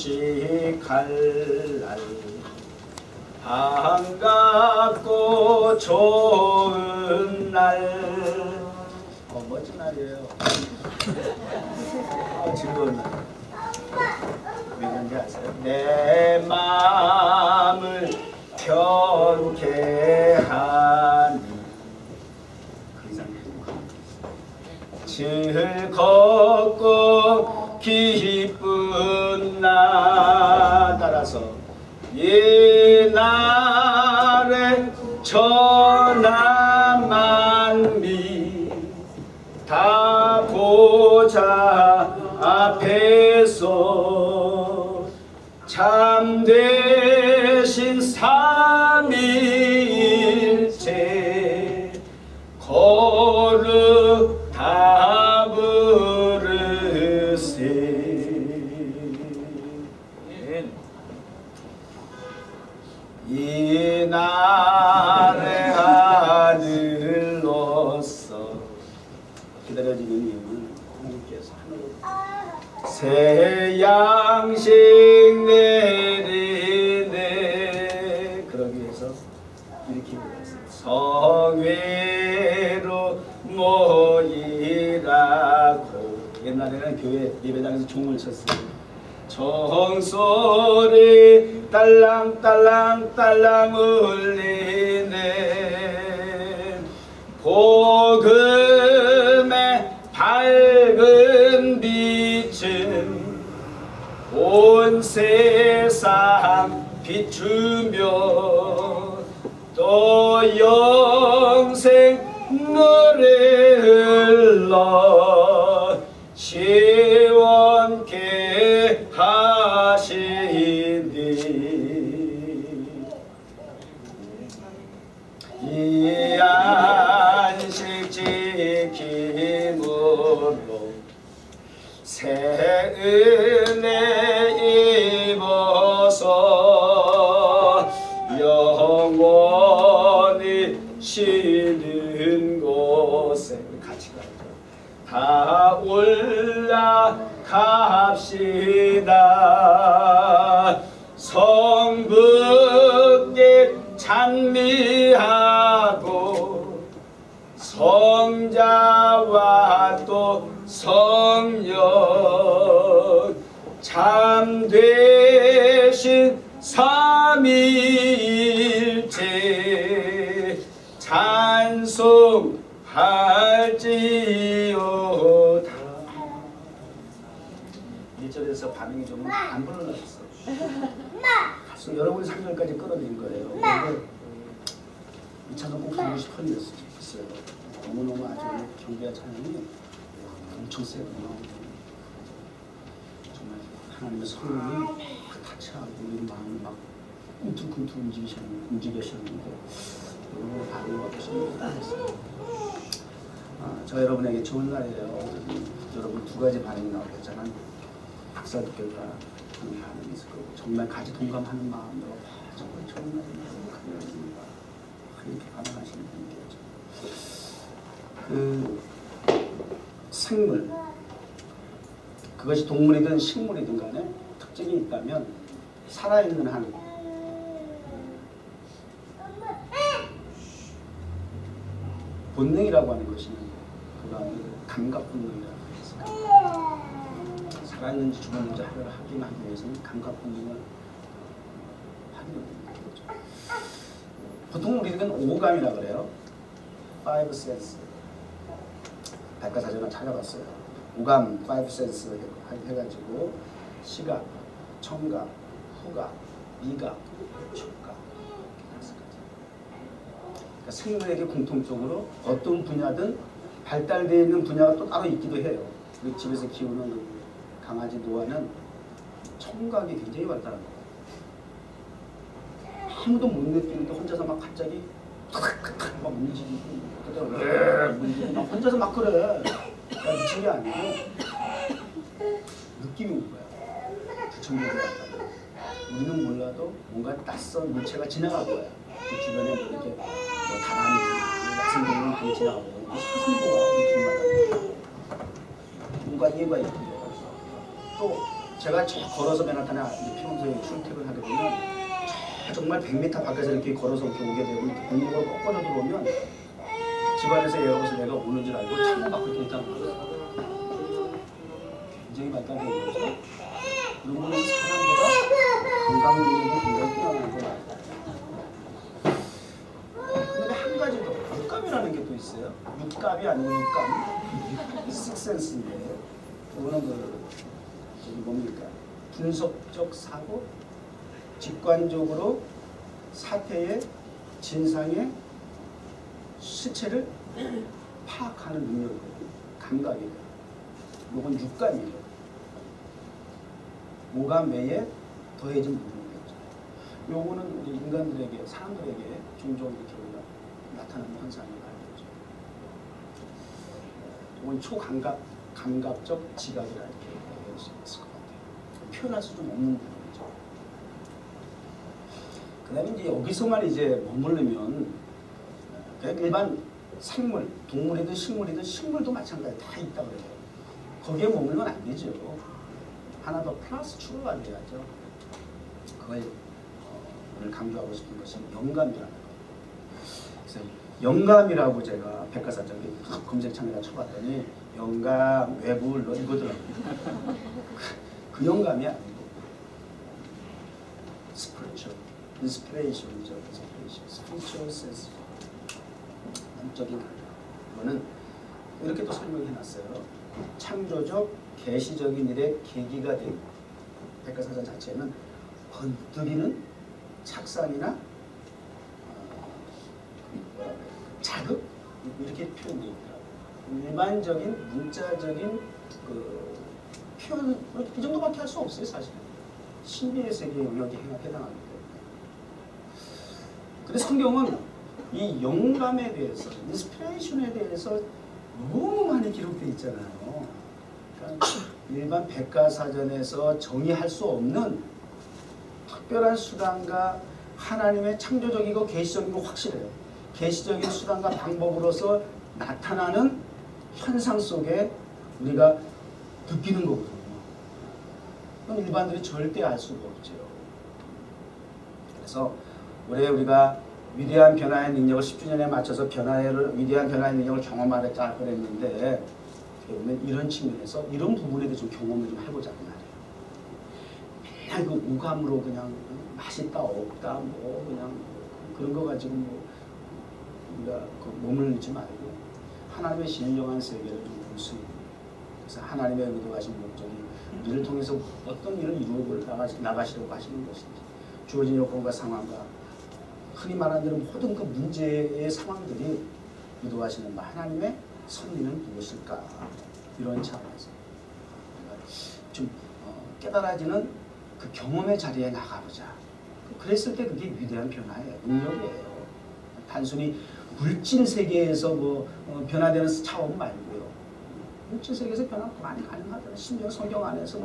장식할 날 반갑고 좋은 날 멋진 날이에요. 즐거운 날. 왜 그런지 아세요? 내 마음을 편케 하니 그 이상 즐겁고 기쁜 날 따라서 옛날에 천하만미 다 보좌 앞에서 참되신 삼위일체 거룩다 부르세. 이 날의 아들로서 기다려지는 이유는 하나님께서 새 양식 내리네. 그러기 위해서 이렇게 불렀어요. 성회로 모이라고. 옛날에는 교회 예배당에서 종을 쳤어요. 종소리 딸랑딸랑 울리네. 복음의 밝은 빛은 온 세상 비추며 또 영생 노래 흘러 시원케 하시니. 이 안식 지킴으로 새 은혜 입어서 영원히 쉬는 곳에 같이 가죠. 다 올라갑시다. 성부께 찬미하고 성자와 또 성령 참되신 삼위일체 찬송할지어다. 1절에서 반응이 좀 안 불러놨어. 그래서 여러분이 3절까지 끌어낸 거예요. 이 찬송 꼭 부르고 싶었어요. 너무너무 아주 경배한 찬양이 엄청 세거든요. 정말 하나님의 성령이 타치하고 우리 마음을 막 꿈틀꿈틀 움직이셨는데 너무 반응이 없으십니다. 저 여러분에게 좋은 날이에요. 여러분 두 가지 반응이 나오겠잖아요. 박사들과 하는 반응이 있을 거고 정말 같이 동감하는 마음으로 정말 좋은 날입니다. 이렇게 반응하시는 분들이죠. 그 생물, 그것이 동물이든 식물이든 간에 특징이 있다면 살아있는 한 본능이라고 하는 것이 그거는 감각 본능이라고 해서 살아있는지 죽었는지 확인하기 위해서는 감각 본능을 확인해야 되죠. 보통 우리는 오감이라고 그래요. Five sense. 백과사전을 찾아봤어요. 오감, five sense 해가지고 시각, 청각, 후각, 미각, 촉각. 그러니까 생물에게 공통적으로 어떤 분야든 발달되어 있는 분야가 또 따로 있기도 해요. 우리 집에서 키우는 강아지 노아는 청각이 굉장히 발달한 거예요. 아무도 못 느끼는데 혼자서 막 갑자기 막 움직이고 막 혼자서 막 그래. 미친 게 아니고 느낌이 온 거야. 부처님이 왔다고. 우리는 몰라도 뭔가 낯선 물체가 지나갈 거야. 그 주변에 뭐 이렇게 뭐 다람쥐, 야생동물 많이 지나가고 사슴도가 우리 길마다 뭔가 이해가 있고 또 제가 걸어서 맨하탄에 피검사에 출퇴근하게 되면 정말 100m 밖에서 이렇게 걸어서 이렇게 오게 되고 이렇게 골목으로 꺾어져 들어오면 집안에서 얘가 와서 내가 오는 줄 알고 창문 밖으로 이렇게 있다는 거예요. 굉장히 말단된 거죠. 그런 거는 사람보다 건강력이 굉장히 뛰어난 거 같아요. 근데 한 가지 더, 육감이라는 게 또 있어요. 육감이 아니고 육감. 식센스인데 그거는 저기 뭡니까? 분석적 사고, 직관적으로 사태의 진상의 실체를 파악하는 능력이거든요. 감각이에요. 이건 육감이에요. 오감 외에 더해진 부분이겠죠. 요거는 우리 인간들에게, 사람들에게 종종 이렇게 나타나는 현상이 알려져. 이건 감각적 지각이라 이렇게 얘기할 수 있을 것 같아요. 표현할 수 좀 없는 부분이죠. 그 다음에 이제 여기서만 이제 머무르면 그냥 일반 생물, 동물이든 식물이든 식물도 마찬가지 다 있다 그래요. 거기에 머물면 안 되죠. 하나 더 플러스 추가가 돼야죠. 그걸 오늘 강조하고 싶은 것이 영감이라는 거예요. 그래서 영감이라고 제가 백과사전에 검색창에다 쳐봤더니 영감, 외부, 이거더라고요. 그 영감이 아니고 spiritual, inspiration이죠. spiritual sense. 영적인 감각. 이거는 이렇게 또 설명해 놨어요. 창조적, 계시적인 일의 계기가 된 백과사전 자체는 번뜩이는 착상이나 자극 이렇게 표현되어 있더라고요. 일반적인 문자적인 그 표현 이 정도밖에 할 수 없어요. 사실 신비의 세계 영역에 해당하기 때문에. 근데 성경은 이 영감에 대해서, 인스피레이션에 대해서 너무 많이 기록되어 있잖아요. 그러니까 일반 백과사전에서 정의할 수 없는 특별한 수단과 하나님의 창조적이고 계시적인 거 확실해요. 계시적인 수단과 방법으로서 나타나는 현상 속에 우리가 느끼는 거거든요. 그건 일반들이 절대 알 수가 없죠. 그래서 올해 우리가 위대한 변화의 능력을 10주년에 맞춰서 위대한 변화의 능력을 경험하자 그랬는데 이런 측면에서 이런 부분에 대해서 좀 경험을 좀 해보자고 말이에요. 맨날 그 우감으로 그냥 맛있다 없다 뭐 그냥 그런 거 가지고 뭐 우리가 머물지 말고 하나님의 신령한 세계를 좀 볼 수 있는, 그래서 하나님의 의도하신 목적이 우리를 통해서 어떤 일을 이루어 나가시려고 하시는 것인지, 주어진 여건과 상황과 흔히 말하는 대로 모든 그 문제의 상황들이 의도하시는 하나님의 섭리는 무엇일까, 이런 차원에서 좀 깨달아지는 그 경험의 자리에 나가보자. 그랬을 때 그게 위대한 변화예요. 능력이에요. 단순히 물질 세계에서 변화되는 차원 말고요. 물질 세계에서 변화가 많이 가능하잖아요. 심지어 성경 안에서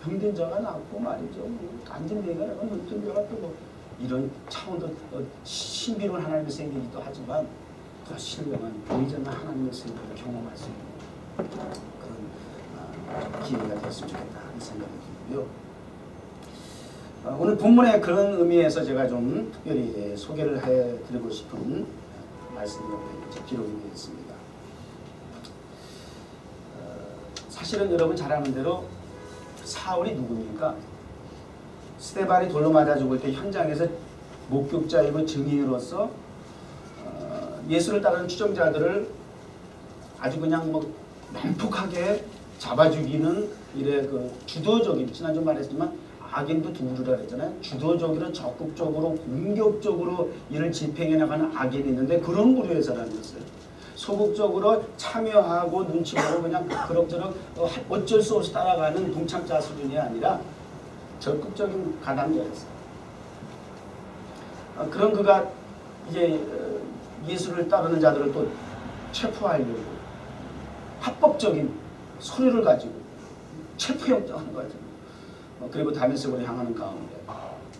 병든 자가 낫고 말이죠. 앉은 데가 나고 눕던 데가 또 이런 차원도 신비로운 하나님의 세계이기도 하지만 더 신령한 보이지 않는 하나님의 세계를 경험할 수 있는 그런 기회가 됐으면 좋겠다 하는 생각이 들고요. 오늘 본문의 그런 의미에서 제가 좀 특별히 소개를 해드리고 싶은 말씀이 기록이 되어 있습니다. 사실은 여러분 잘 아는 대로 사울이 누굽니까? 스데반이 돌로 맞아 죽을 때 현장에서 목격자이고 증인으로서 예수를 따르는 추종자들을 아주 그냥 난폭하게 잡아 죽이는 일의 그 주도적인, 지난주 말했지만 악인도 두루라 그랬잖아요. 주도적으로 적극적으로 공격적으로 이를 집행해 나가는 악인이 있는데 그런 부류의 사람이었어요. 소극적으로 참여하고 눈치 보고 그냥 그럭저럭 어쩔 수 없이 따라가는 동참자 수준이 아니라 적극적인 가담자였어요. 그런 그가 이제 예수를 따르는 자들을 또 체포하려고 합법적인 서류를 가지고 체포영장을 가지고 그리고 다메섹으로 향하는 가운데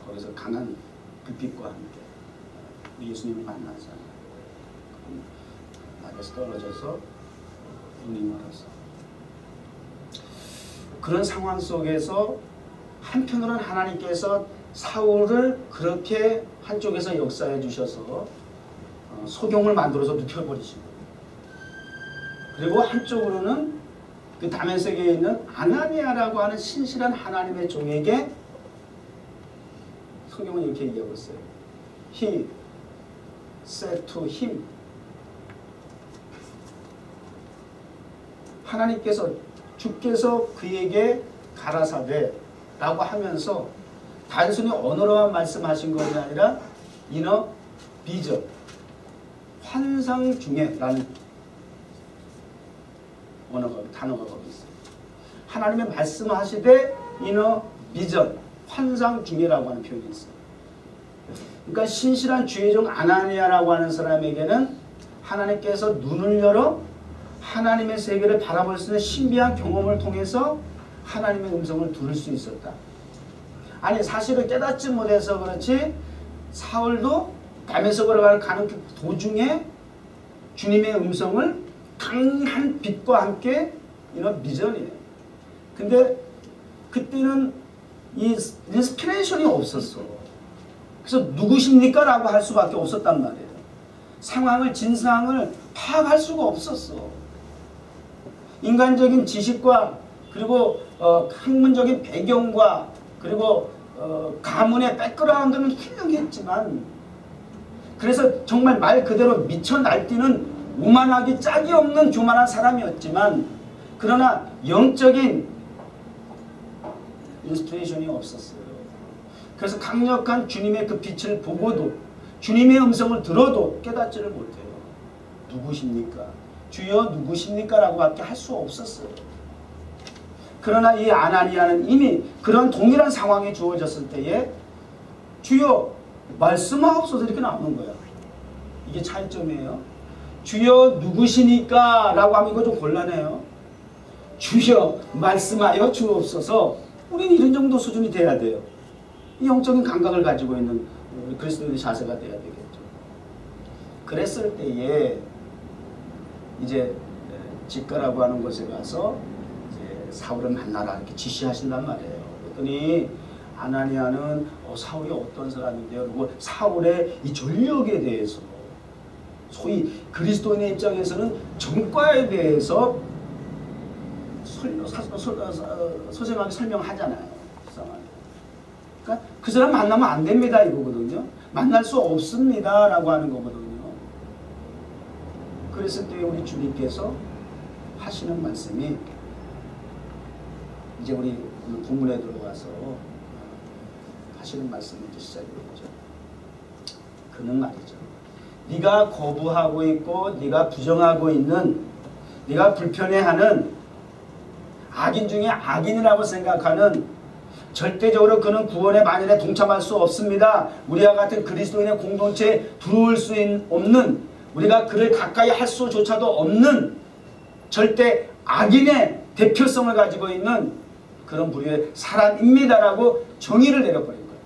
거기서 강한 불빛과 함께 예수님을 만나잖아요. 낮에서 떨어져서 눈이 멀어서 그런 상황 속에서 한편으로는 하나님께서 사울을 그렇게 한쪽에서 역사해 주셔서 소경을 만들어서 눕혀버리시고, 그리고 한쪽으로는 그 다메섹에 있는 아나니아라고 하는 신실한 하나님의 종에게 성경은 이렇게 얘기하고 있어요. He said to him, 하나님께서 주께서 그에게 가라사대 라고 하면서 단순히 언어로만 말씀하신 것이 아니라 인어 비전, 환상 중에 라는 단어가 거기 있어요. 하나님의 말씀하시되 인어 비전, 환상 중에라고 하는 표현이 있어요. 그러니까 신실한 주의 종 아나니아라고 하는 사람에게는 하나님께서 눈을 열어 하나님의 세계를 바라볼 수 있는 신비한 경험을 통해서 하나님의 음성을 들을 수 있었다. 아니 사실은 깨닫지 못해서 그렇지 사울도 다메섹으로 가는 그 도중에 주님의 음성을 강한 빛과 함께 이런 비전이에요. 근데 그때는 이 인스피레이션이 없었어. 그래서 누구십니까? 라고 할 수밖에 없었단 말이에요. 상황을, 진상을 파악할 수가 없었어. 인간적인 지식과 그리고 학문적인 배경과 그리고 가문의 백그라운드는 훌륭했지만, 그래서 정말 말 그대로 미쳐 날뛰는 오만하기 짝이 없는 교만한 사람이었지만, 그러나 영적인 인스피레이션이 없었어요. 그래서 강력한 주님의 그 빛을 보고도 주님의 음성을 들어도 깨닫지를 못해요. 누구십니까? 주여 누구십니까? 라고 밖에 할 수 없었어요. 그러나 이 아나니아는 이미 그런 동일한 상황이 주어졌을 때에 주여 말씀하옵소서 이렇게 나오는 거야. 이게 차이점이에요. 주여 누구시니까? 라고 하면 이거 좀 곤란해요. 주여 말씀하여 주옵소서. 우리는 이런 정도 수준이 돼야 돼요. 이 영적인 감각을 가지고 있는 그리스도인의 자세가 돼야 되겠죠. 그랬을 때에 이제 직가라고 하는 곳에 가서 이제 사울을 만나라 이렇게 지시하신단 말이에요. 그랬더니 아나니아는 사울이 어떤 사람인데요? 그리고 사울의 이 전력에 대해서, 소위 그리스도인의 입장에서는 전과에 대해서 소생하게 설명하잖아요. 그러니까 그 사람 만나면 안 됩니다 이거거든요. 만날 수 없습니다 라고 하는 거거든요. 그랬을 때 우리 주님께서 하시는 말씀이, 이제 우리 본문에 들어가서 하시는 말씀이 이제 시작이 되죠. 그는 말이죠. 네가 거부하고 있고 네가 부정하고 있는, 네가 불편해하는 악인 중에 악인이라고 생각하는, 절대적으로 그는 구원의 만연에 동참할 수 없습니다. 우리와 같은 그리스도인의 공동체에 들어올 수 없는, 우리가 그를 가까이 할 수조차도 없는 절대 악인의 대표성을 가지고 있는 그런 부류의 사람입니다라고 정의를 내려버린 거예요.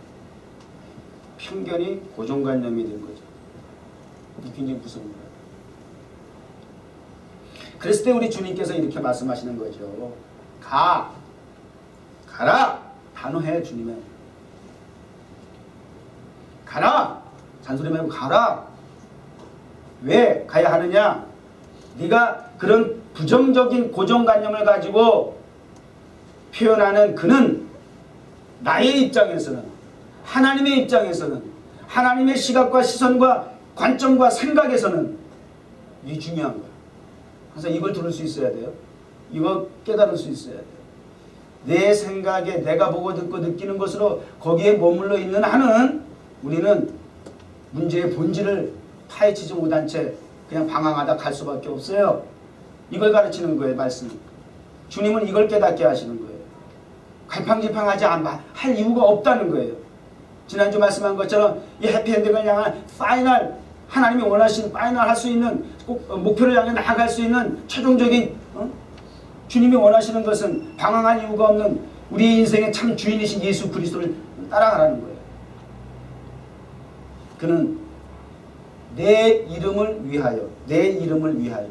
편견이 고정관념이 된 거죠. 굉장히 무서운 거예요. 그랬을 때 우리 주님께서 이렇게 말씀하시는 거죠. 가라! 단호해 주님은. 가라! 잔소리 말고 가라! 왜 가야 하느냐? 네가 그런 부정적인 고정관념을 가지고 표현하는 그는 나의 입장에서는, 하나님의 입장에서는, 하나님의 시각과 시선과 관점과 생각에서는 이게 중요한 거야. 그래서 이걸 들을 수 있어야 돼요. 이거 깨달을 수 있어야 돼요. 내 생각에 내가 보고 듣고 느끼는 것으로 거기에 머물러 있는 한은 우리는 문제의 본질을 파헤치지 못한 채 그냥 방황하다 갈 수밖에 없어요. 이걸 가르치는 거예요, 말씀. 주님은 이걸 깨닫게 하시는 거예요. 갈팡질팡하지 할 이유가 없다는 거예요. 지난주 말씀한 것처럼 이 해피엔딩을 향한 파이널, 하나님이 원하시는 파이널 할 수 있는, 꼭 목표를 향해 나아갈 수 있는 최종적인 주님이 원하시는 것은 방황할 이유가 없는 우리의 인생의 참 주인이신 예수 그리스도를 따라가라는 거예요. 그는 내 이름을 위하여, 내 이름을 위하여,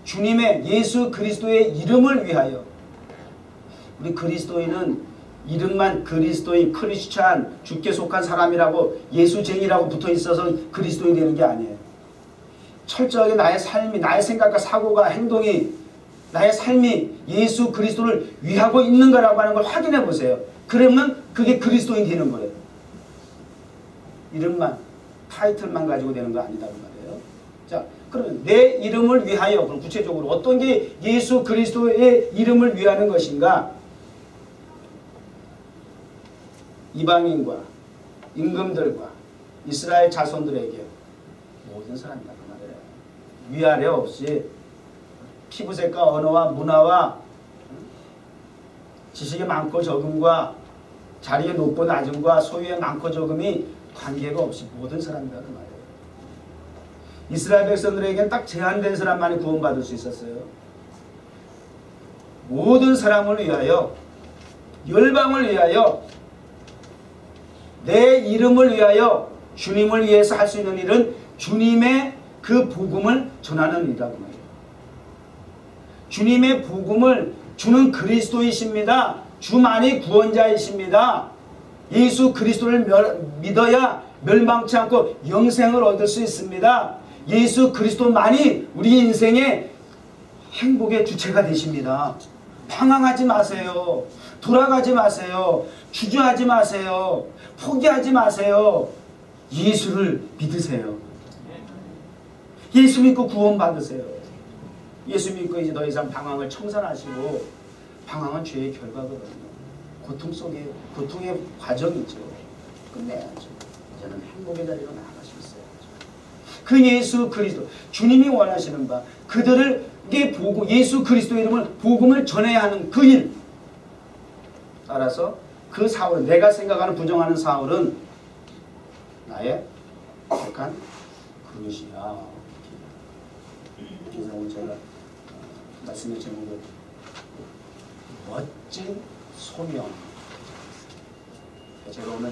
주님의 예수 그리스도의 이름을 위하여 우리 그리스도인은 이름만 그리스도인, 크리스찬, 주께 속한 사람이라고 예수쟁이라고 붙어 있어서 그리스도인이 되는 게 아니에요. 철저하게 나의 삶이, 나의 생각과 사고가, 행동이, 나의 삶이 예수 그리스도를 위하고 있는 거라고 하는 걸 확인해 보세요. 그러면 그게 그리스도인이 되는 거예요. 이름만, 타이틀만 가지고 되는 거 아니다는 말이에요. 자, 그러면 내 이름을 위하여, 그럼 구체적으로 어떤 게 예수 그리스도의 이름을 위하는 것인가? 이방인과 임금들과 이스라엘 자손들에게 모든 사람이다 그 말이에요. 위아래 없이 피부색과 언어와 문화와 지식의 많고 적음과 자리의 높고 낮음과 소유의 많고 적음이 관계가 없이 모든 사람이다 그 말이에요. 이스라엘 백성들에게는 딱 제한된 사람만이 구원받을 수 있었어요. 모든 사람을 위하여, 열방을 위하여, 내 이름을 위하여, 주님을 위해서 할 수 있는 일은 주님의 그 복음을 전하는 일이라고 말해요. 주님의 복음을 주는 그리스도이십니다. 주만이 구원자이십니다. 예수 그리스도를 믿어야 멸망치 않고 영생을 얻을 수 있습니다. 예수 그리스도만이 우리 인생의 행복의 주체가 되십니다. 방황하지 마세요. 돌아가지 마세요. 주저하지 마세요. 포기하지 마세요. 예수를 믿으세요. 예수 믿고 구원 받으세요. 예수 믿고 이제 더 이상 방황을 청산하시고, 방황은 죄의 결과거든요. 고통 속에, 고통의 과정이죠. 끝내야죠. 이제는 행복의 자리로 나아갈 수 있어야죠. 그 예수 그리스도, 주님이 원하시는 바, 그들에게 복음, 예수 그리스도의 이름을, 복음을 전해야 하는 그 일. 따라서 그 사울은, 내가 생각하는, 부정하는 사울은 나의 택한 그릇이야. 그래서 오늘 제가 말씀의 제목을 멋진 소명. 제가 오늘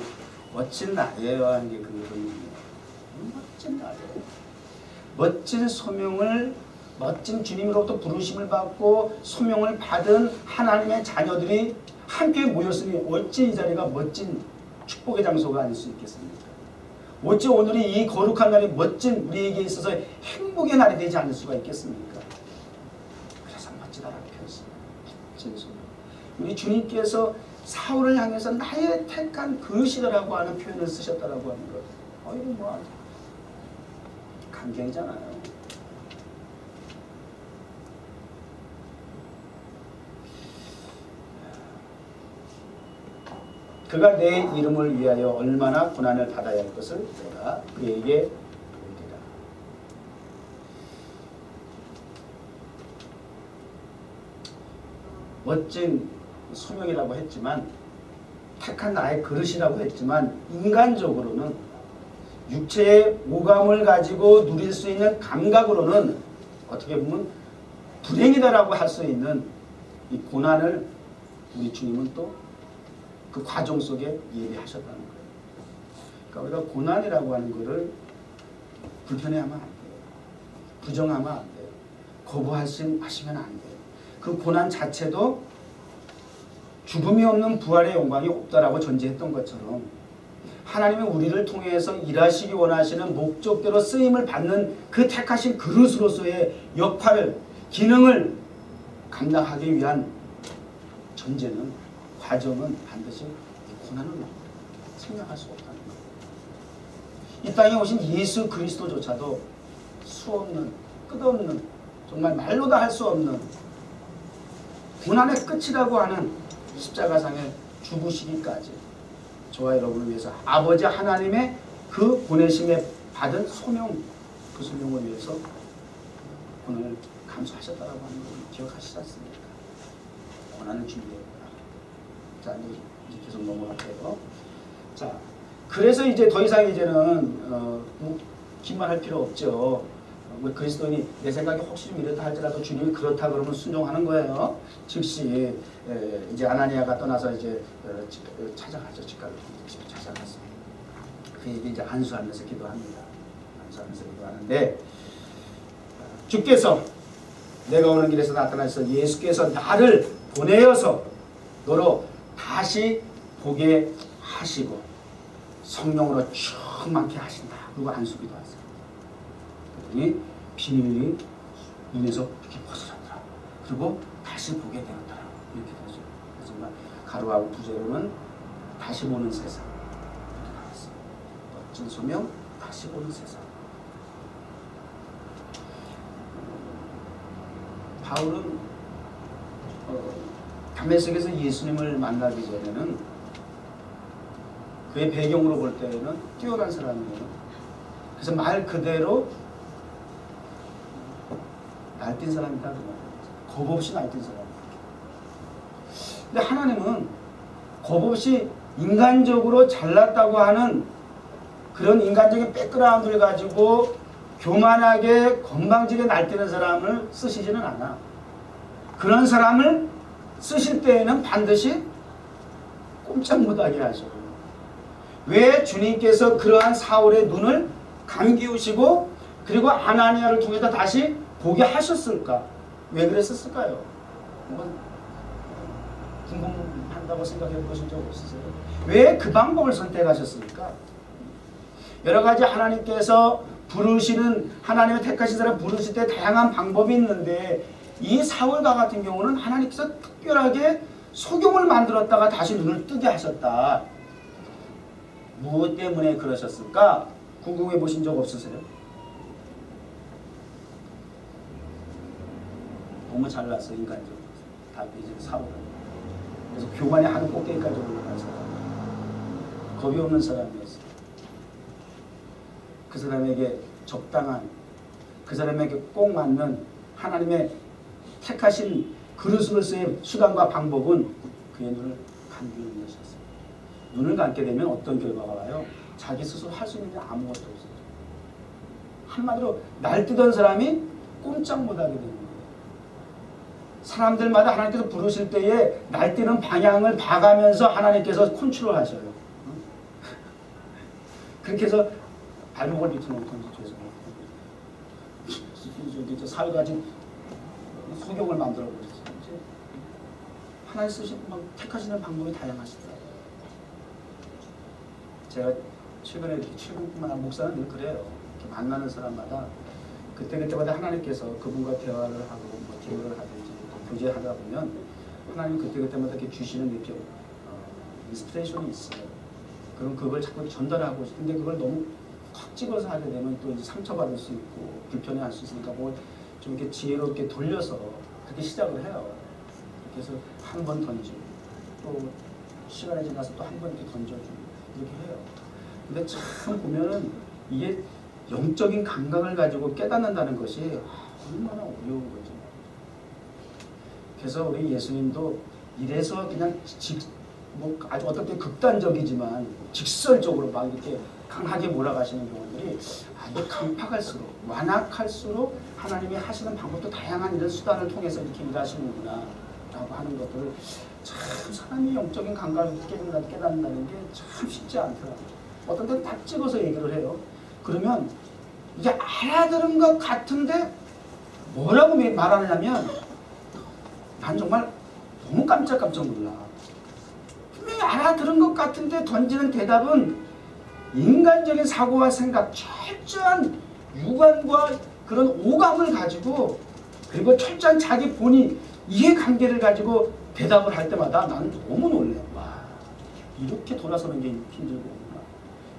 멋진 나예요 하는 게 그거거든요. 멋진 나예요. 멋진 소명을, 멋진 주님으로부터 부르심을 받고 소명을 받은 하나님의 자녀들이 함께 모였으니 어찌 이 자리가 멋진 축복의 장소가 아닐 수 있겠습니까? 어찌 오늘이 이 거룩한 날이 멋진, 우리에게 있어서 행복의 날이 되지 않을 수가 있겠습니까? 그래서 멋지다라고 표현했습니다. 멋진 소명. 우리 주님께서 사울을 향해서 나의 택한 그릇이라고 하는 표현을 쓰셨다라고 하는 것. 이거 뭐 감격이잖아요. 그가 내 이름을 위하여 얼마나 고난을 받아야 할 것을 내가 그에게 보이리라. 멋진 소명이라고 했지만, 택한 나의 그릇이라고 했지만, 인간적으로는 육체의 오감을 가지고 누릴 수 있는 감각으로는 어떻게 보면 불행이다라고 할 수 있는 이 고난을 우리 주님은 또 그 과정 속에 예비하셨다는 거예요. 그러니까 우리가 고난이라고 하는 것을 불편해하면 안 돼요. 부정하면 안 돼요. 거부하시면 안 돼요. 그 고난 자체도 죽음이 없는 부활의 영광이 없다라고 전제했던 것처럼, 하나님이 우리를 통해서 일하시기 원하시는 목적대로 쓰임을 받는 그 택하신 그릇으로서의 역할을, 기능을 감당하기 위한 전제는, 과정은 반드시 고난을 생각할 수 없다는 거예요. 이 땅에 오신 예수 그리스도조차도 수없는, 끝없는, 정말 말로 다 할 수 없는 고난의 끝이라고 하는 십자가상에 죽으시기까지 저와 여러분을 위해서 아버지 하나님의 그 보내심에 받은 소명, 그 소명을 위해서 고난을 감수하셨다라고 하는 걸 기억하시지 않습니까? 고난을 준비했구나. 자, 이제 계속 넘어갈게요. 자, 그래서 이제 더 이상 이제는 긴 말 할 필요 없죠. 우리 그리스도인이 내 생각에 혹시 좀 이렇다 할지라도 주님이 그렇다 그러면 순종하는 거예요. 즉시 이제 아나니아가 떠나서 이제 찾아가죠. 집에 찾아갔어요. 그에게 이제 안수하면서 기도합니다. 안수하면서 기도하는데, 주께서, 내가 오는 길에서 나타나서 예수께서 나를 보내어서 너로 다시 보게 하시고 성령으로 충만케 하신다. 그리고 안수기도 하세요. 그랬더니 비밀이 눈에서 이렇게 벗어졌더라. 그리고 다시 보게 되었더라. 이렇게 되죠. 그래서 가로하고 부제로는 다시 보는 세상. 이렇게 나왔어요. 멋진 소명, 다시 보는 세상. 바울은 다메섹에서 예수님을 만나기 전에는 그의 배경으로 볼 때는 뛰어난 사람이에요. 그래서 말 그대로 날뛴 사람이다. 겁 없이 날뛴 사람. 근데 하나님은 겁 없이 인간적으로 잘났다고 하는 그런 인간적인 백그라운드를 가지고 교만하게 건방지게 날뛰는 사람을 쓰시지는 않아. 그런 사람을 쓰실 때에는 반드시 꼼짝 못하게 하셔요. 왜 주님께서 그러한 사울의 눈을 감기우시고 그리고 아나니아를 통해서 다시 보게 하셨을까? 왜 그랬었을까요? 한번 궁금한다고 생각해 보신 적 없으세요? 왜 그 방법을 선택하셨습니까? 여러 가지 하나님께서 부르시는, 하나님의 택하신 사람 부르실 때 다양한 방법이 있는데 이 사울과 같은 경우는 하나님께서 특별하게 소경을 만들었다가 다시 눈을 뜨게 하셨다. 무엇 때문에 그러셨을까? 궁금해 보신 적 없으세요? 너무 잘났어, 인간적으로. 다 이제 사울은. 그래서 교만의 한 꼭대기까지 올라간 사람. 겁이 없는 사람이었어. 그 사람에게 적당한, 그 사람에게 꼭 맞는 하나님의 택하신 그릇으로서의 수단과 방법은 그의 눈을 감기는 것이었어요. 눈을 감게 되면 어떤 결과가 와요? 자기 스스로 할 수 있는 게 아무것도 없어요. 한마디로 날뛰던 사람이 꼼짝 못하게 되는 거예요. 사람들마다 하나님께서 부르실 때에 날뛰는 방향을 봐가면서 하나님께서 컨트롤 하셔요. 그렇게 해서 발목을 밑으로 놓던지 죄송해요. 사회가진 소경을 만들어 버렸어요. 하나님 쓰시고 택하시는 방법이 다양하시다. 제가 최근에 이렇게 출근뿐만 아니라 목사는 늘 그래요. 이렇게 만나는 사람마다 그때마다 하나님께서 그분과 대화를 하고 뭐 대화를 하든지 또 교제하다 보면 하나님 그때마다 이렇게 주시는 이렇게 인스피레이션이 있어요. 그럼 그걸 자꾸 전달하고 싶은데 그걸 너무 콕 찍어서 하게 되면 또 이제 상처받을 수 있고 불편해할 수 있으니까 뭘 좀 이렇게 지혜롭게 돌려서 그렇게 시작을 해요. 그래서 한 번 던지고 또 시간이 지나서 또 한 번 이렇게 던져주고 이렇게 해요. 근데 참 보면은 이게 영적인 감각을 가지고 깨닫는다는 것이 얼마나 어려운 거죠. 그래서 우리 예수님도 이래서 그냥 뭐 아주 어떨 때 극단적이지만 직설적으로 막 이렇게 강하게 몰아가시는 경우들이 아주 강팍할수록 완악할수록 하나님이 하시는 방법도 다양한 이런 수단을 통해서 이렇게 일하시는구나 라고 하는 것들을 참 사람이 영적인 감각을 깨닫는다는 게 참 쉽지 않더라고요. 어떤 때는 딱 찍어서 얘기를 해요. 그러면 이게 알아들은 것 같은데 뭐라고 말하느냐면 난 정말 너무 깜짝깜짝 놀라. 분명히 알아들은 것 같은데 던지는 대답은 인간적인 사고와 생각, 철저한 유관과 그런 오감을 가지고 그리고 철저한 자기 본인 이해관계를 가지고 대답을 할 때마다 나는 너무 놀래. 와, 이렇게 돌아서는 게 힘들고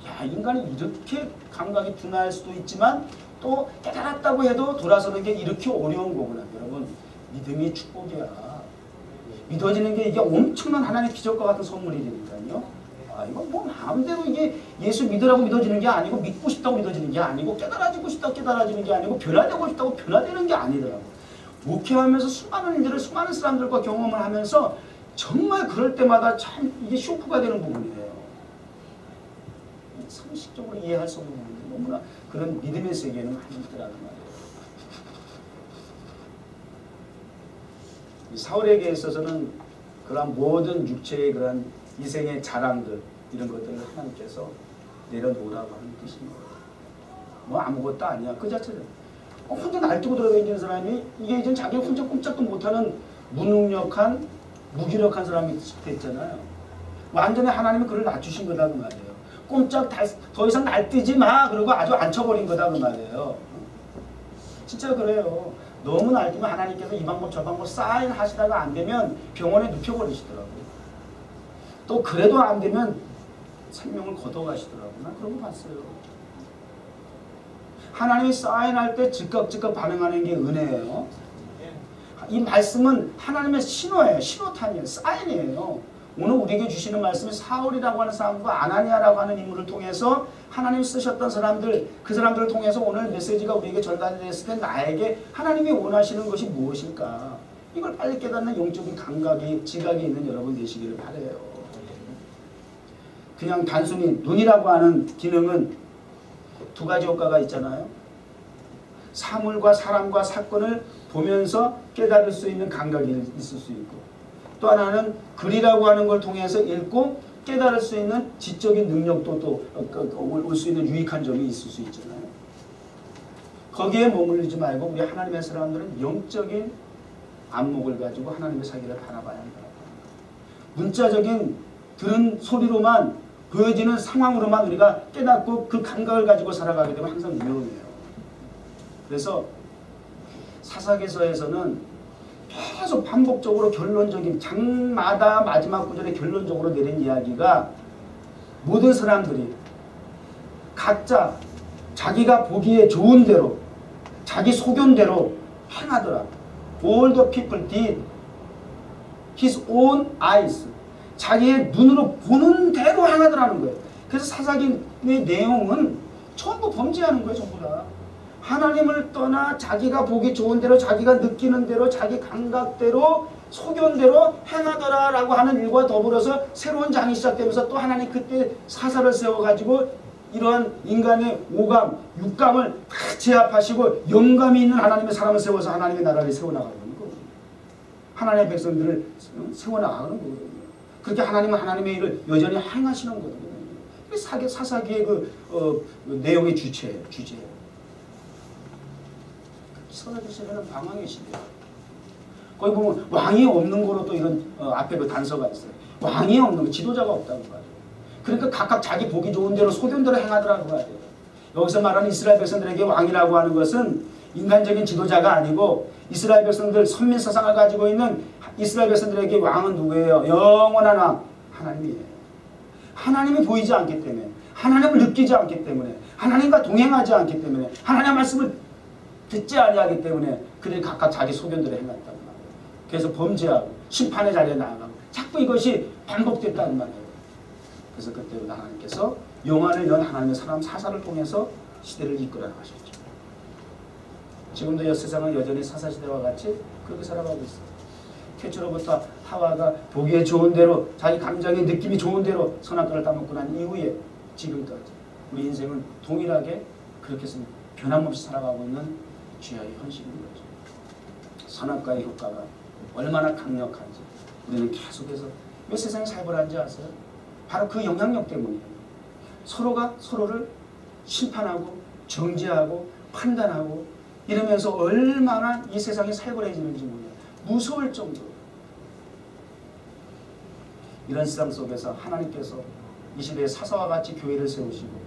야, 인간이 이렇게 감각이 둔할 수도 있지만 또 깨달았다고 해도 돌아서는 게 이렇게 어려운 거구나. 여러분, 믿음이 축복이야. 믿어지는 게 이게 엄청난 하나님의 기적과 같은 선물이니까요. 아, 이거 뭐 마음대로 이게 예수 믿으라고 믿어지는 게 아니고 믿고 싶다고 믿어지는 게 아니고 깨달아지고 싶다고 깨달아지는 게 아니고 변화되고 싶다고 변화되는 게 아니더라고. 목회하면서 수많은 일들을 수많은 사람들과 경험을 하면서 정말 그럴 때마다 참 이게 쇼크가 되는 부분이에요. 상식적으로 이해할 수 없는 부분인데 너무나 그런 믿음의 세계는 많이 있더라는 말이에요. 사울에게 있어서는 그러한 모든 육체의 그러한 이생의 자랑들 이런 것들을 하나님께서 내려놓으라고 하는 뜻인 거예요. 뭐 아무것도 아니야. 그 자체는 혼자 날뛰고 들어다니는 사람이 이게 이제 자기 혼자 꼼짝도 못하는 무능력한 무기력한 사람이 됐잖아요. 완전히 하나님이 그를 낮추신 거다 그 말이에요. 꼼짝 더 이상 날뛰지 마 그러고 아주 앉혀버린 거다 그 말이에요. 진짜 그래요. 너무 날뛰면 하나님께서 이 방법 저 방법 사인 하시다가 안 되면 병원에 눕혀버리시더라고요. 또 그래도 안 되면 생명을 걷어가시더라고요. 나 그런 거 봤어요. 하나님이 사인할 때 즉각 반응하는 게 은혜예요. 이 말씀은 하나님의 신호예요. 신호탄이에요. 사인이에요. 오늘 우리에게 주시는 말씀이 사울이라고 하는 사람과 아나니아라고 하는 인물을 통해서 하나님이 쓰셨던 사람들, 그 사람들을 통해서 오늘 메시지가 우리에게 전달됐을 때 나에게 하나님이 원하시는 것이 무엇일까? 이걸 빨리 깨닫는 영적인 감각이, 지각이 있는 여러분 되시기를 바라요. 그냥 단순히 눈이라고 하는 기능은 두 가지 효과가 있잖아요. 사물과 사람과 사건을 보면서 깨달을 수 있는 감각이 있을 수 있고, 또 하나는 글이라고 하는 걸 통해서 읽고 깨달을 수 있는 지적인 능력도 또 올 수 있는 유익한 점이 있을 수 있잖아요. 거기에 머물리지 말고 우리 하나님의 사람들은 영적인 안목을 가지고 하나님의 사기를 바라봐야 한다. 문자적인 들은 소리로만 보여지는 상황으로만 우리가 깨닫고 그 감각을 가지고 살아가게 되면 항상 위험해요. 그래서 사사기서에서는 계속 반복적으로 결론적인 장마다 마지막 구절에 결론적으로 내린 이야기가 모든 사람들이 각자 자기가 보기에 좋은 대로 자기 소견대로 행하더라. All the people did his own eyes. 자기의 눈으로 보는 대로 행하더라는 거예요. 그래서 사사기의 내용은 전부 범죄하는 거예요. 전부 다. 하나님을 떠나 자기가 보기 좋은 대로 자기가 느끼는 대로 자기 감각대로 소견대로 행하더라 라고 하는 일과 더불어서 새로운 장이 시작되면서 또 하나님 그때 사사를 세워가지고 이러한 인간의 오감, 육감을 다 제압하시고 영감이 있는 하나님의 사람을 세워서 하나님의 나라를 세워나가는 거거든요. 하나님의 백성들을 세워나가는 거거든요. 그렇게 하나님은 하나님의 일을 여전히 행하시는 거거든요. 사사기의 내용의 주제예요. 서사기 시대는 방황의 시대예요. 거기 보면 왕이 없는 거로 또 이런 앞에 그 단서가 있어요. 왕이 없는 거, 지도자가 없다고 봐요. 그러니까 각각 자기 보기 좋은 대로 소견대로 행하더라고 봐야 돼요. 여기서 말하는 이스라엘 백성들에게 왕이라고 하는 것은 인간적인 지도자가 아니고 이스라엘 백성들 선민 사상을 가지고 있는 이스라엘 백성들에게 왕은 누구예요? 영원한 왕 하나님이에요. 하나님이 보이지 않기 때문에, 하나님을 느끼지 않기 때문에, 하나님과 동행하지 않기 때문에, 하나님의 말씀을 듣지 아니하기 때문에 그들이 각각 자기 소견대로 행했다는 말이에요. 그래서 범죄하고 심판의 자리에 나아가고 자꾸 이것이 반복됐다는 말이에요. 그래서 그때부터 하나님께서 영안을 연 하나님의 사람 사사를 통해서 시대를 이끌어 나가셨죠. 지금도 세상은 여전히 사사시대와 같이 그렇게 살아가고 있어요. 태초로부터 하와가 보기에 좋은 대로 자기 감정의 느낌이 좋은 대로 선악과를 따먹고 난 이후에 지금까지 우리 인생은 동일하게 그렇게 변함없이 살아가고 있는 죄악의 현실인 거죠. 선악과의 효과가 얼마나 강력한지 우리는 계속해서 왜 세상에 살벌한지 아세요? 바로 그 영향력 때문이에요. 서로가 서로를 심판하고 정죄하고 판단하고 이러면서 얼마나 이 세상이 살벌해지는지 몰라요. 무서울 정도로. 이런 세상 속에서 하나님께서 이 시대에 사사와 같이 교회를 세우시고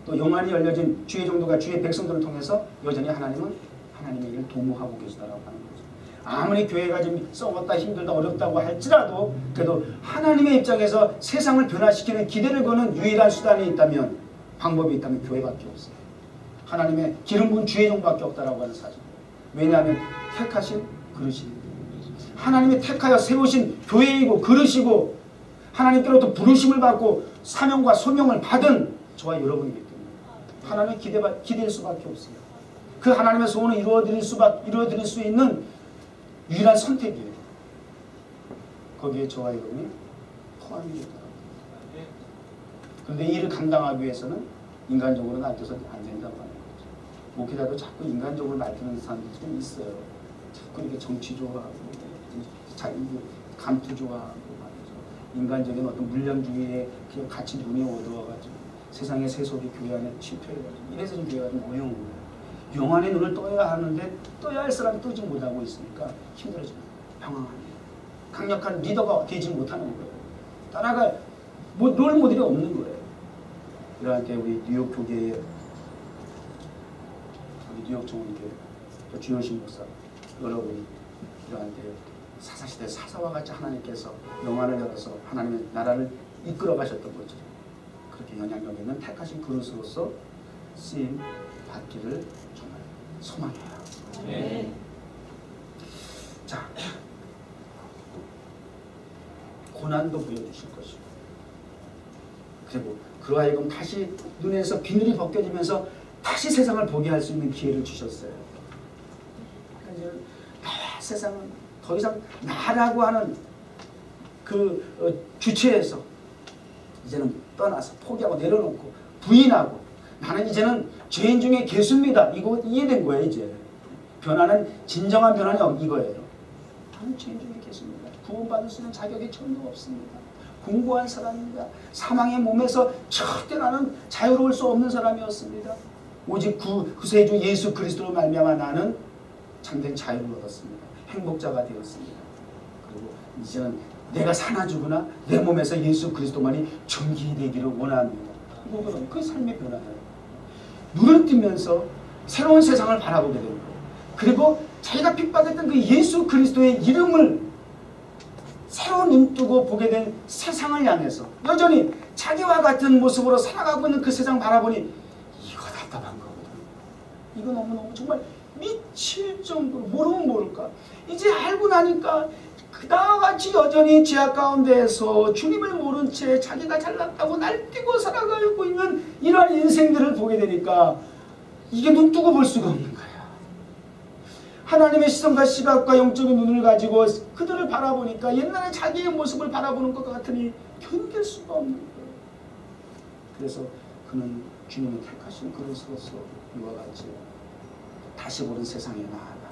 또 영안이 열려진 주의 종도가 주의 백성들을 통해서 여전히 하나님은 하나님의 일을 도모하고 계시다라고 하는 거죠. 아무리 교회가 좀 썩었다 힘들다 어렵다고 할지라도 그래도 하나님의 입장에서 세상을 변화시키는 기대를 거는 유일한 수단이 있다면 방법이 있다면 교회밖에 없어요. 하나님의 기름 부은 주의 종밖에 없다라고 하는 사실. 왜냐하면 택하신 그릇이기 때문에 하나님이 택하여 세우신 교회이고 그릇이고 하나님께로부터 부르심을 받고 사명과 소명을 받은 저와 여러분이기 때문에 하나님의 기대일 수밖에 없어요. 그 하나님의 소원을 이루어드릴 수 있는 유일한 선택이에요. 거기에 저와 여러분이 포함이 되더라고요. 그런데 이 일을 감당하기 위해서는 인간적으로 날뛰어서 안 된다고 하는 거죠. 목회자도 자꾸 인간적으로 날뛰는 사람들이 좀 있어요. 자꾸 이렇게 정치 좋아하고 감투 좋아하고 말이죠. 인간적인 어떤 물량주의에 같이 눈이 어두워가지고 세상의 세속이 교회 안에 침투해가지고 이래서 좀 교회가 좀 어려운 거예요. 영안의 눈을 떠야 하는데 떠야 할 사람이 뜨지 못하고 있으니까 힘들어집니다. 방황합니다. 강력한 리더가 되지 못하는 거예요. 따라갈 롤 모델이 없는 거예요. 이럴 때 우리 뉴욕 교계의 우리 뉴욕 정원교회 주현신 목사 여러분이 이러한 때 사사시대 사사와 같이 하나님께서 영안을 열어서 하나님의 나라를 이끌어 가셨던 거죠. 그렇게 영향력 있는 택하신 그릇으로서 쓰임 받기를 정말 소망해요. 네. 자, 고난도 보여주실 것이고, 그리고 그러하여금 다시 눈에서 비늘이 벗겨지면서 다시 세상을 보게 할 수 있는 기회를 주셨어요. 그러니까 이제 세상은 더 이상 나라고 하는 그 주체에서 이제는 떠나서 포기하고 내려놓고 부인하고 나는 이제는 죄인 중에 괴수입니다. 이거 이해된 거예요. 이제 변화는 진정한 변화는 이거예요. 나는 죄인 중에 괴수입니다. 구원받을 수 있는 자격이 전혀 없습니다. 공고한 사람입니다. 사망의 몸에서 절대 나는 자유로울 수 없는 사람이었습니다. 오직 구세주 예수 그리스도로 말미암아 나는 참된 자유를 얻었습니다. 행복자가 되었습니다. 그리고 이제는 내가 사나 죽으나 내 몸에서 예수 그리스도만이 존귀되기를 원합니다. 이거는 그 삶의 변화예요. 눈을 뜨면서 새로운 세상을 바라보게 되고, 그리고 자기가 핍박했던 그 예수 그리스도의 이름을 새로운 눈 뜨고 보게 된 세상을 향해서 여전히 자기와 같은 모습으로 살아가고 있는 그 세상 바라보니 이거 답답한 거거든. 이거 너무너무 정말 미칠 정도로 모르면 모를까. 이제 알고 나니까 그다와 같이 여전히 죄악 가운데에서 주님을 모른 채 자기가 잘났다고 날뛰고 살아가고 있는 이러한 인생들을 보게 되니까 이게 눈 뜨고 볼 수가 없는 거야. 하나님의 시선과 시각과 영적인 눈을 가지고 그들을 바라보니까 옛날에 자기의 모습을 바라보는 것 같으니 견딜 수가 없는 거예요. 그래서 그는 주님의 택하신 그릇으로서 이와 같이 다시 보는 세상에 나아가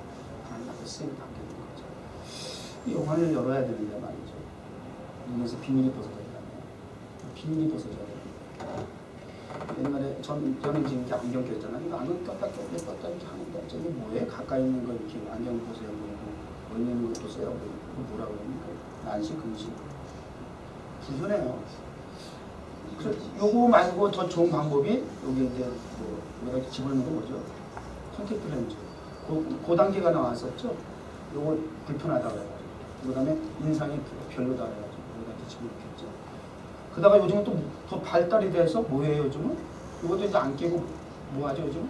하나님 앞에 쓰임을 받게 되는 거죠. 이 영혼을 열어야 되는데 말이죠. 눈에서 비밀이 벗어져야 비밀이 벗어져야 됩니다. 옛날에 저는 지금 이렇게 안경 꼈잖아요. 이거 안경 꼈다 이렇게 하는데 저기 뭐예요? 가까이 있는 거 이렇게 안경 보세요. 멀리 있는 것도 써요. 그거 뭐라 그럽니까? 난시 근시 불편해요. 그래서 요거 말고 더 좋은 방법이 여기 이제 여기다 집어넣는 거 뭐죠? 콘택트 렌즈. 그 단계가 나왔었죠. 요거 불편하다고 해가지고. 그 다음에 인상이 별로다 해가지고 여기다 집어넣겠죠. 그러다가 요즘은 또 더 발달이 돼서 뭐예요 요즘은? 이것도 이제 안 끼고 뭐 하죠 요즘은?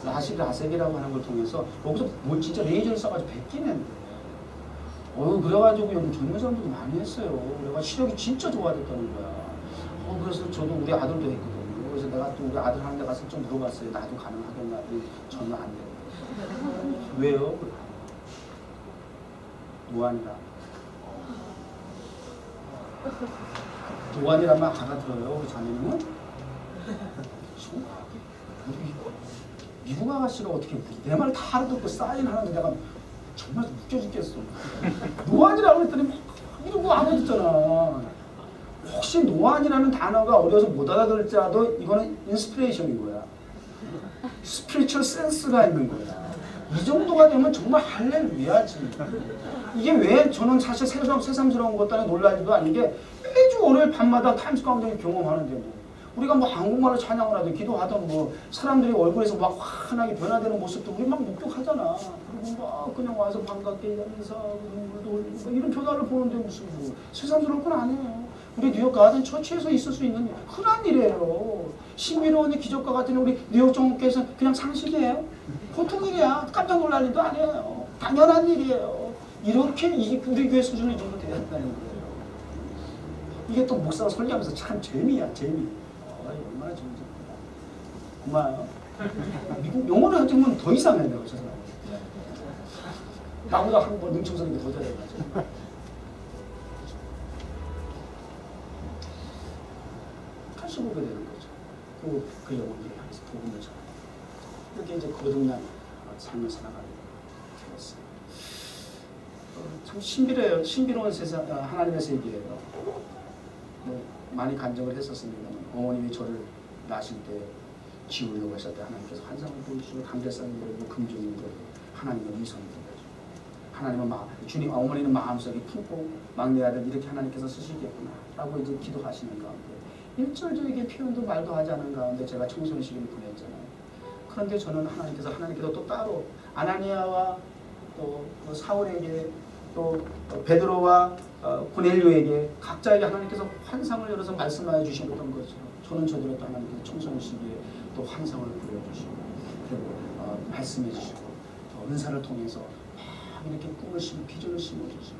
라섹이라고 하는 걸 통해서 거기서 뭐 진짜 레이저를 써가지고 베끼는데 그래가지고 요즘 젊은 사람들도 많이 했어요. 그래가 시력이 진짜 좋아졌다는 거야. 그래서 저도 우리 아들도 했거든요. 그래서 내가 또 우리 아들 하는 데 가서 좀 물어봤어요. 나도 가능하겠나? 전혀 안 돼요. 왜요? 노안이라. 노안이란 말 알아들어요, 우리 자매님은? 미국 아가씨가 어떻게 내 말 다 알아듣고 사인하는데 내가 정말 웃겨 죽겠어. 노안이라고 했더니 막 이러고 알아듣잖아. 혹시 노안이라는 단어가 어려서 못 알아들을지라도 이거는 인스피레이션인 거야. 스피리추얼 센스가 있는 거야. 이 정도가 되면 정말 할렐루야지. 이게 왜 저는 사실 새삼스러운 것도 아니고 놀랄 일도 아닌 게 매주 월요일 밤마다 타임스 가운데 경험하는데 뭐 우리가 뭐 한국말로 찬양을 하든 기도하든 뭐 사람들이 얼굴에서 막 환하게 변화되는 모습도 우리 막 목격하잖아. 그리고 막 그냥 와서 반갑게 인사하고 눈물도 흘리고 이런 변화를 보는데 무슨 뭐 새삼스러울 건 아니에요. 우리 뉴욕 가든 처치에서 있을 수 있는 흔한 일이에요. 신비로운 기적과 같은 우리 뉴욕 정부께서 그냥 상식이에요. 보통 일이야. 깜짝 놀랄 일도 아니에요. 당연한 일이에요. 이렇게 우리 교회 수준이 정도 돼야 한다는 거예요. 이게 또 목사가 설교하면서 참 재미야, 재미. 얼마나 재밌을까. 고마워요. 미국 영어를 하면 더 이상해, 내가 죄송해요. 나보다 한국어 능청스러운 게 더 잘해가지고. 다시 보게 되는 거죠. 그 영혼들이 향해서 복음을 전하고. 이렇게 이제 거듭난 삶을 살아가게 되었어요. 참 신비로운 세상, 하나님의 세계예요. 뭐 많이 간증을 했었습니다만 어머님이 저를 낳으실 때 지우려고 하실 때 하나님께서 환상을 보여주시고 감개상을 보여주고 금종을 보여주고 하나님의 위선을 보여주고 하나님은 주님 어머니는 마음속에 품고 막내 아들 이렇게 하나님께서 쓰시겠구나 라고 이제 기도하시는 가운데 일절적인 표현도 말도 하지 않은 가운데 제가 청소년식을 보냈잖아요. 그런데 저는 하나님께서 또 따로 아나니아와 또 사울에게 또 베드로와 고넬료에게 각자에게 하나님께서 환상을 열어서 말씀하여 주셨던 것처럼 저는 저대로 또 하나님께서 청소년 시기에 또 환상을 보여주시고 그리고 말씀해 주시고 은사를 통해서 막 이렇게 꿈을 심고 비전을 심어주시고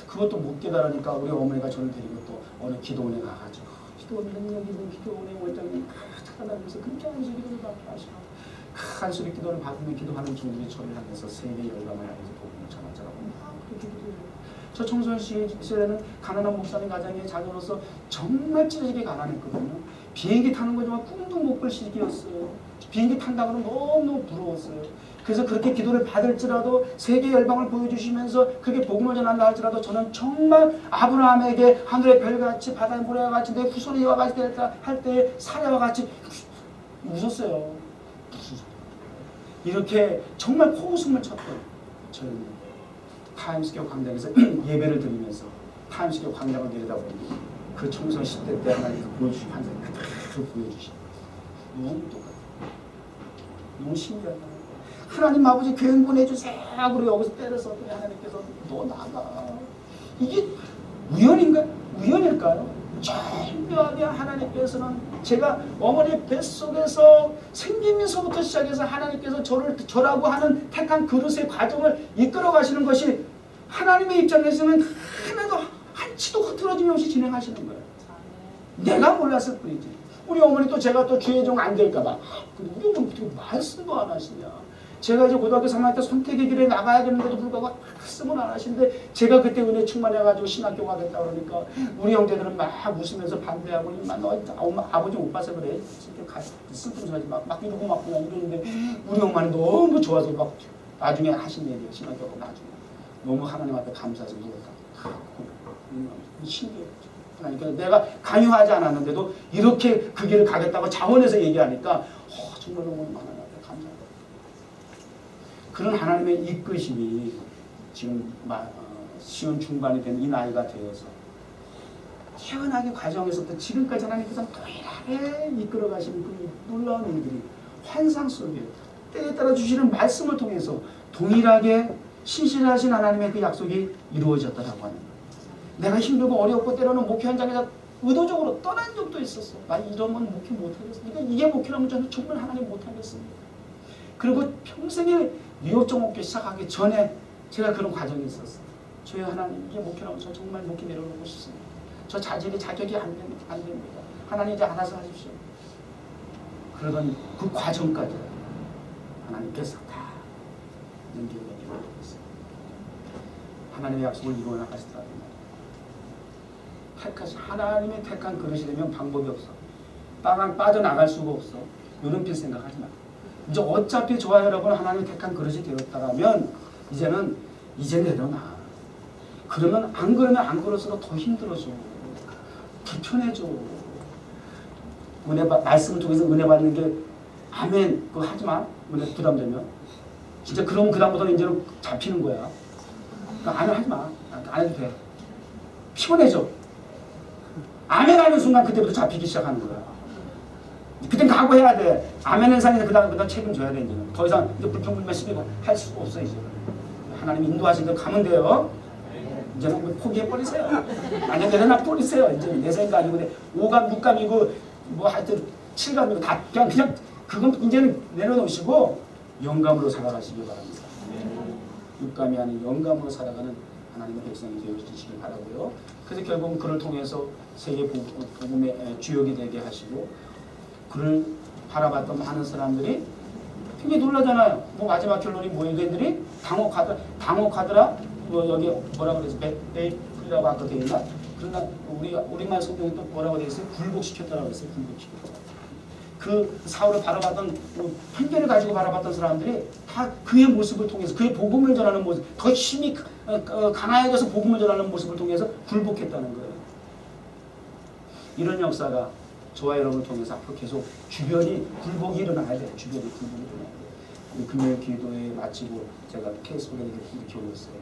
그것도 못 깨달으니까 우리 어머니가 저를 데리고 또 어느 기도원에 가가지고 기도원 능력이 있는 기도원의 원장님 찾아다니면서 그렇게 한소리 기도를 받게 하시고 한소리 기도를 받으면 기도하는 중들이 저를 향해서 세계 열감을 향해서 복음을 전하자라고 막 그렇게 기도해요. 저 청소년 시절에는 가난한 목사님 가정의 자녀로서 정말 찢어지게 가난했거든요. 비행기 타는 거 정말 꿈도 못 꿀 시기였어요. 비행기 탄다고 하면 너무너무 부러웠어요. 그래서 그렇게 기도를 받을지라도 세계 열방을 보여주시면서 그렇게 복음을 전한다 할지라도 저는 정말 아브라함에게 하늘의 별같이 바다의 모래와 같이 내 후손이와 같이 할 때의 사례와 같이 웃었어요. 이렇게 정말 코웃음을 쳤던 저는 타임스퀘어 광장에서 예배를 드리면서 타임스퀘어 광장을 내려다보니 그 청소년 10대 때 하나님께서 보여주신 환상이 그대로 보여주신 너무 똑같아요. 너무 신기하다. 하나님 아버지 교회 보내주세요. 그리고 여기서 때려서 하나님께서 너 나가. 이게 우연인가? 우연일까요? 절묘하게 하나님께서는 제가 어머니 뱃속에서 생기면서부터 시작해서 하나님께서 저라고 하는 택한 그릇의 과정을 이끌어 가시는 것이 하나님의 입장에서는 하나도 한치도 흐트러짐이 없이 진행하시는 거예요. 내가 몰랐을 뿐이지. 우리 어머니 또 제가 또 주의 종 안 될까봐 우리 어머니 어떻게 말씀도 안 하시냐. 제가 이제 고등학교 3학년 때 선택의 길에 나가야 되는데도 불구하고 말씀을 안 하시는데 제가 그때 은혜 충만해가지고 신학교 가겠다 그러니까 우리 형제들은 막 웃으면서 반대하고 너 엄마 아버지 못 봐서 그래 슬픔 하지 막 이러고 막 그냥 이러는데 우리 엄마는 너무 좋아서 막 나중에 하신 얘기예요. 신학교 가고 나중에 너무 하나님 앞에 감사해서 이랬다. 신기해요. 그러니까 내가 강요하지 않았는데도 이렇게 그 길을 가겠다고 자원해서 얘기하니까 정말 너무 하나님 앞에 감사합니다. 그런 하나님의 이끄심이 지금 시험 중반이 된 이 나이가 되어서 태어나기 과정에서부터 지금까지 하나님께서 동일하게 이끌어 가시는 그 놀라운 일들이 환상 속에 때에 따라 주시는 말씀을 통해서 동일하게 신실하신 하나님의 그 약속이 이루어졌다라고 하는 거예요. 내가 힘들고 어렵고 때로는 목회 현장에서 의도적으로 떠난 적도 있었어. 나 이러면 목회 못하겠어. 그러니까 이게 목회라면 저는 정말 하나님 못하겠습니다. 그리고 평생에 뉴욕종 목회 시작하기 전에 제가 그런 과정이 있었어요. 저희 하나님 이게 목회라면 저 정말 목회 내려놓고 싶습니다. 저 자격이 안 됩니다. 하나님 이제 알아서 하십시오. 그러던 그 과정까지 하나님께서 다 연결해 주셨어요. 하나님의 약속을 이루어 나가시더라고요. 하나님의 택한 그릇이 되면 방법이 없어. 빠져나갈 수가 없어. 요런필 생각하지 마. 이제 어차피 저와 여러분 하나님의 택한 그릇이 되었다면 이제 내려놔. 그러면 안 그러면 안 그럴수록 더 힘들어져. 불편해져. 말씀을 통해서 은혜 받는 게 아멘 그거 하지 마. 은혜 부담되면. 진짜 그럼 그다음부터는 이제는 잡히는 거야. 그러니까 아멘 하지 마. 안 해도 돼. 피곤해져. 아멘 하는 순간 그때부터 잡히기 시작하는 거야. 그땐 각오해야 돼. 아멘 현상에서 그다음 책임져야 돼. 이제는. 더 이상 이제 불평불만 시비가 할 수가 없어. 이제. 하나님 인도하신 대로 가면 돼요. 이제는 포기해버리세요. 아니 내려놔버리세요. 이제 내 생각이고 5감, 6감이고 뭐 하여튼 7감이고 다 그냥 그건 이제는 내려놓으시고 영감으로 살아가시기 바랍니다. 6감이 아닌 영감으로 살아가는 하나님의 백성이 되어주시길 바라고요. 그래서 결국은 그를 통해서 세계 복음의 주역이 되게 하시고 그를 바라봤던 많은 사람들이 굉장히 놀라잖아요. 뭐 마지막 결론이 뭐예요? 얘들이 당혹하더라. 뭐 여기 뭐라고 그랬어? 베이프라고 아까 되어 있나? 그러나 우리말 성경에 또 뭐라고 되어 있어요? 굴복시켰다라고 했어요. 굴복시켰다. 그 사울을 바라봤던 편견을 가지고 바라봤던 사람들이 다 그의 모습을 통해서 그의 복음을 전하는 모습, 더 힘이 강해져서 복음을 전하는 모습을 통해서 굴복했다는 거예요. 이런 역사가 저와 여러분을 통해서 앞으로 계속 주변이 굴복이 일어나야 돼요. 주변이 굴복이 일어나야 돼요. 우리 금요일 기도회 마치고 제가 페이스북에 이렇게 올렸어요.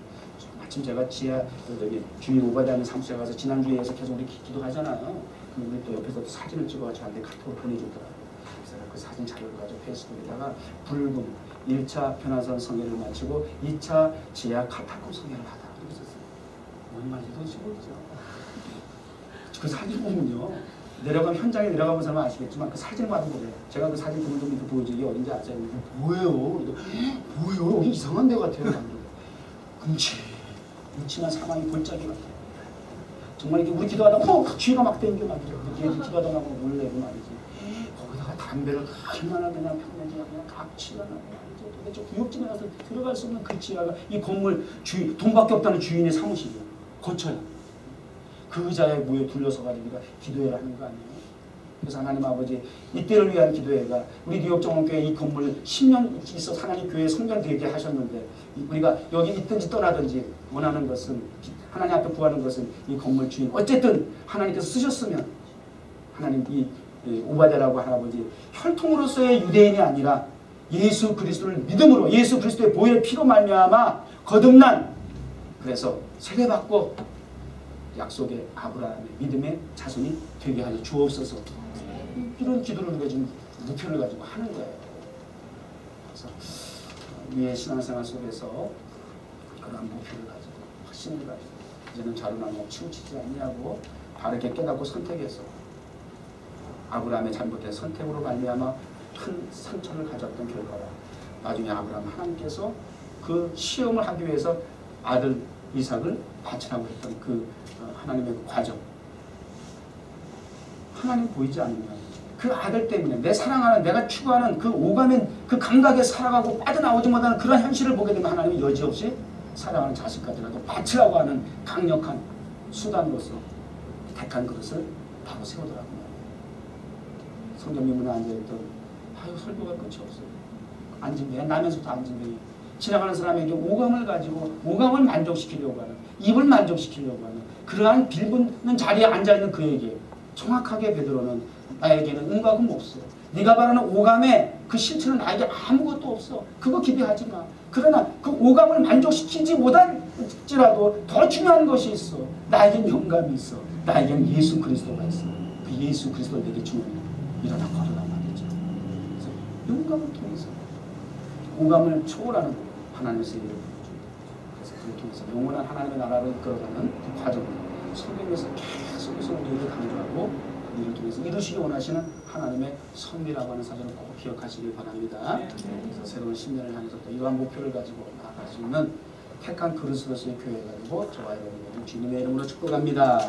마침 제가 지하 저기 주일 오바다는 사무실에 가서 지난주에서 계속 우리 기도하잖아요. 그럼 우리 또 옆에서 또 사진을 찍어 저한테 카톡으로 보내주더라고요. 그래서 그 사진 자료를 가지고 페이스북에다가 불금 1차 변화선 성회를 마치고 2차 지하 카타콤 성회를 하다 그러고 있었어요. 뭔 말인지 모르죠. 그 사진 보면요. 내려가면 현장에 내려가면 사람은 아시겠지만 그 사진을 봐도 그래요. 제가 그 사진 드문드문 보여줘. 이게 어딘지 아세요? 뭐예요? 뭐예요? 여기 이상한 데 같아요. 뭉치만 사망이 골짜기 같아요. 정말 이게 우리 기도하다가 쥐가 막 땡겨 막 이렇게 기도하다 나고 몰래고 말이지. 거기다가 담배를 얼마나 그냥 평면지가 그냥 각치가 나고 도대체 구역진에 가서 들어갈 수 없는 그 지하가 이 건물 주인, 돈밖에 없다는 주인의 사무실이에요. 거쳐요. 그 의자에 무에 둘러서가지고 우리가 기도회를 하는 거 아니에요? 그래서 하나님 아버지 이때를 위한 기도회가 우리 뉴욕정원교회 이 건물 10년 있어서 하나님 교회 성전되게 하셨는데 우리가 여기 있든지 떠나든지 원하는 것은 하나님 앞에 구하는 것은 이 건물 주인 어쨌든 하나님께서 쓰셨으면 하나님 이 오바댜라고 할아버지 혈통으로서의 유대인이 아니라 예수 그리스도를 믿음으로 예수 그리스도의 보혈의 피로 말미암아 거듭난 그래서 세례받고 약속의 아브라함의 믿음의 자손이 되게 하여 주옵소서. 이런 기도를 우리가 지금 목표를 가지고 하는 거예요. 그래서 우리의 신앙생활 속에서 그런 목표를 가지고 확신을 가지고 이제는 자루나무 치우치지 않냐고 바르게 깨닫고 선택해서 아브라함의 잘못된 선택으로 말미암아 큰 상처를 가졌던 결과가 나중에 아브라함 하나님께서 그 시험을 하기 위해서 아들 이삭을 바치라고 했던 그 하나님의 그 과정 하나님 보이지 않느냐 그 아들 때문에 내 사랑하는 내가 추구하는 그 오감의 그 감각에 살아가고 빠져나오지 못하는 그런 현실을 보게 되면 하나님이 여지없이 사랑하는 자식까지라도 바치라고 하는 강력한 수단으로서 택한 그릇을 바로 세우더라고요. 성경 민문에 앉아있던 아유 설교가 끝이 없어요. 앉은배 나면서부터 앉은배 지나가는 사람에게 오감을 가지고 오감을 만족시키려고 하는 입을 만족시키려고 하는 그러한 빌붙는 자리에 앉아있는 그에게 정확하게 베드로는 나에게는 음각은 없어. 네가 바라는 오감의 그 실체는 나에게 아무것도 없어. 그거 기대하지 마. 그러나 그 오감을 만족시키지 못할지라도 더 중요한 것이 있어. 나에겐 영감이 있어. 나에겐 예수 그리스도가 있어. 그 예수 그리스도 내게 주면 일어나 걸어라 말이죠. 그래서 영감을 통해서 오감을 초월하는 하나님의 세계를 보여줍니다. 그래서 그를 통해서 영원한 하나님의 나라를 이끌어가는 그 과정을 성경에서 계속해서 우리에게 강조하고 이를 통해서 이루시기 원하시는 하나님의 섭리라고 하는 사실을 꼭 기억하시길 바랍니다. 그래서 새로운 10년을 향해서 또 이러한 목표를 가지고 나아갈 수 있는 택한 그릇으로서의 교회가 되고 저와 여러분 모두 주님의 이름으로 축복합니다.